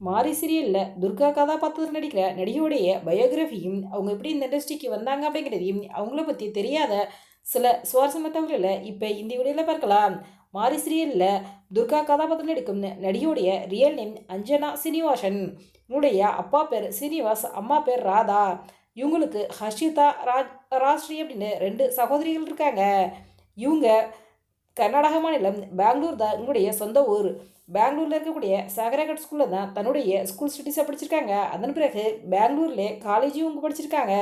மாரி சீரியலில் துர்கா கதாபாத்திரத்தில் நடிக்கிற நடிகையுடைய பயோகிராஃபியும் அவங்க எப்படி இந்த இண்டஸ்ட்ரிக்கு வந்தாங்க அப்படிங்கிறதையும் அவங்கள பற்றி தெரியாத சில சுவாரஸ்யமான தகவல்களை இப்போ இந்த வீடியோவில் பார்க்கலாம். மாரி சீரியலில் துர்கா கதாபாத்திரம் நடிக்கும் நடிகையுடைய ரியல் நேம் அஞ்சனா சீனிவாசன். இவங்களுடைய அப்பா பேர் சீனிவாஸ், அம்மா பேர் ராதா. இவங்களுக்கு ஹர்ஷிதா ராஜ்ஸ்ரீ அப்படின்னு ரெண்டு சகோதரிகள் இருக்காங்க. இவங்க கர்நாடக மாநிலம் பெங்களூர் தான் இவங்களுடைய சொந்த ஊர். பெங்களூரில் இருக்கக்கூடிய சாகரகட் ஸ்கூலில் தான் தன்னுடைய ஸ்கூல் ஸ்டடீஸை படிச்சிருக்காங்க. அதன் பிறகு பெங்களூர்லேயே காலேஜும் இவங்க படிச்சிருக்காங்க.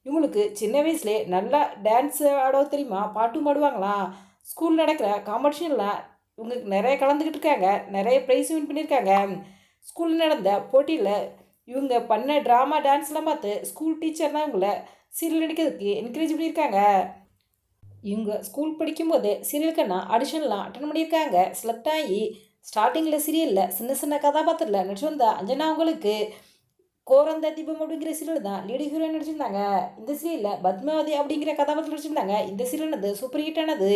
இவங்களுக்கு சின்ன வயசுலேயே நல்லா டான்ஸ் ஆட தெரியுமா, பாட்டும் ஆடுவாங்களாம். ஸ்கூல் நடக்கிற காம்படிஷன்லாம் இவங்களுக்கு நிறைய கலந்துக்கிட்டு இருக்காங்க. நிறைய ப்ரைஸும் வின் பண்ணியிருக்காங்க. ஸ்கூலில் நடந்த போட்டியில் இவங்க பண்ண ட்ராமா டான்ஸ்லாம் பார்த்து ஸ்கூல் டீச்சர் தான் இவங்கள சீரியல் நடிக்கிறதுக்கு என்கரேஜ் பண்ணியிருக்காங்க. இவங்க ஸ்கூல் படிக்கும்போது சீரியலுக்கான ஆடிஷன்லாம் அட்டன் பண்ணியிருக்காங்க. செலக்ட் ஆகி ஸ்டார்டிங்கில் சீரியலில் சின்ன சின்ன கதாபாத்திரத்தில் நடிச்சு வந்த அஞ்சனா அவங்களுக்கு கோரந்த தீபம் அப்படிங்கிற சீரியல் தான் லீடு ஹீரோயின் நடிச்சிருந்தாங்க. இந்த சீரியலில் பத்மாவதி அப்படிங்கிற கதாபாத்திரம் நடிச்சிருந்தாங்க. இந்த சீரியலானது சூப்பர் ஹிட்டானது.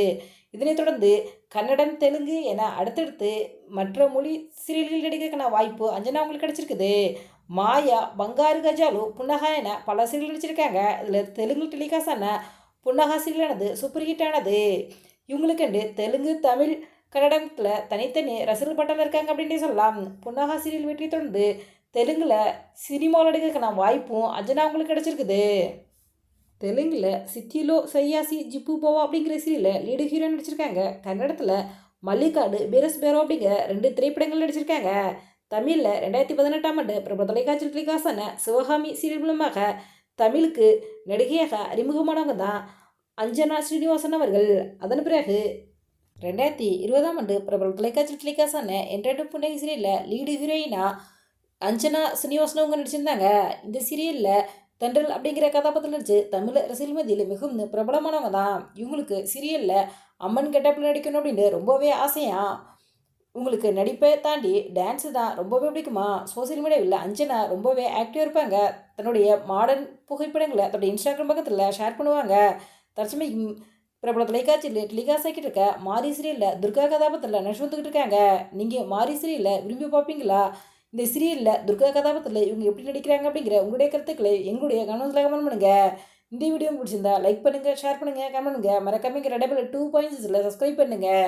இதனைத் தொடர்ந்து கன்னடம், தெலுங்கு என அடுத்தடுத்து மற்ற மொழி சீரியல்கள் நடிக்கிறதுக்கான வாய்ப்பு அஞ்சனா அவங்களுக்கு கிடச்சிருக்குது. மாயா, பங்காரு கஜாலு, புன்னகா என பல சீரியல் நடிச்சிருக்காங்க. இதில் தெலுங்கு டெலிகாஸ்டான புன்னகா சீரியலானது சூப்பர் ஹிட்டானது. இவங்களுக்கண்டு தெலுங்கு, தமிழ், கன்னடத்தில் தனித்தனி ரசிகர்கள் பட்டம் இருக்காங்க அப்படின்ட்டு சொல்லலாம். புன்னகா சீரியல் வெற்றி தொடர்ந்து தெலுங்கில் சினிமாவில் நடிக்கிறதுக்கான வாய்ப்பும் அஞ்சனா அவங்களுக்கு கிடச்சிருக்குது. தெலுங்கில் சித்திலோ சையாசி ஜிப்பு போவா அப்படிங்கிற சீரியலில் லீடு ஹீரோயின் நடிச்சிருக்காங்க. கன்னடத்தில் மல்லிகாடு, பீரஸ் பேரோ அப்படிங்கிற ரெண்டு திரைப்படங்கள் நடிச்சிருக்காங்க. தமிழில் 2018ஆம் ஆண்டு பிரபல தொலைக்காட்சி டெலிகாஸ்டான சிவகாமி சீரியல் மூலமாக தமிழுக்கு நடிகையாக அறிமுகமானவங்க தான் அஞ்சனா ஸ்ரீனிவாசன் அவர்கள். அதன் பிறகு 2020ஆம் ஆண்டு பிரபல தொலைக்காட்சி டெலிகாஸ்டான என்டர்டைன் புன்னகை சீரியலில் லீடு ஹீரோயினா அஞ்சனா ஸ்ரீனிவாசன் அவங்க நடிச்சிருந்தாங்க. இந்த சீரியலில் தென்றல் அப்படிங்கிற கதாபாத்திரம் நடிச்சு தமிழ் ரசிகர்கள் மத்தியில் மிகவும் பிரபலமானவங்க தான். இவங்களுக்கு சீரியலில் அம்மன் கெட்டப்பில் நடிக்கணும் அப்படின்னு ரொம்பவே ஆசையா. உங்களுக்கு நடிப்பை தாண்டி டான்ஸு தான் ரொம்பவே பிடிக்குமா. சோசியல் மீடியாவில் அஞ்சனா ரொம்பவே ஆக்டிவாக இருப்பாங்க. தன்னுடைய மாடர்ன் புகைப்படங்களை தன்னுடைய இன்ஸ்டாகிராம் பக்கத்தில் ஷேர் பண்ணுவாங்க. தற்சமயம் பிரபல தொலைக்காட்சியில் டெலிகாஸ்ட் ஆக்கிட்டு இருக்க மாரி சீரியலில் துர்கா கதாபாத்திரத்தில் நடிச்சு வந்துக்கிட்டு இருக்காங்க. நீங்கள் மாரி சீரியலில் விரும்பி பார்ப்பீங்களா? இந்த சீரியலில் துர்கா கதாபாத்திரத்தில் இவங்க எப்படி நடிக்கிறாங்க அப்படிங்கிற உங்களுடைய கருத்துக்களை எங்களுடைய கமெண்ட்ஸில் கமெண்ட் பண்ணுங்கள். இந்த வீடியோ பிடிச்சிருந்தா லைக் பண்ணுங்கள், ஷேர் பண்ணுங்கள், கமெண்ட் பண்ணுங்கள். மறக்காம 2.2 பாயிண்ட்ஸில் சப்ஸ்கிரைப் பண்ணுங்கள்.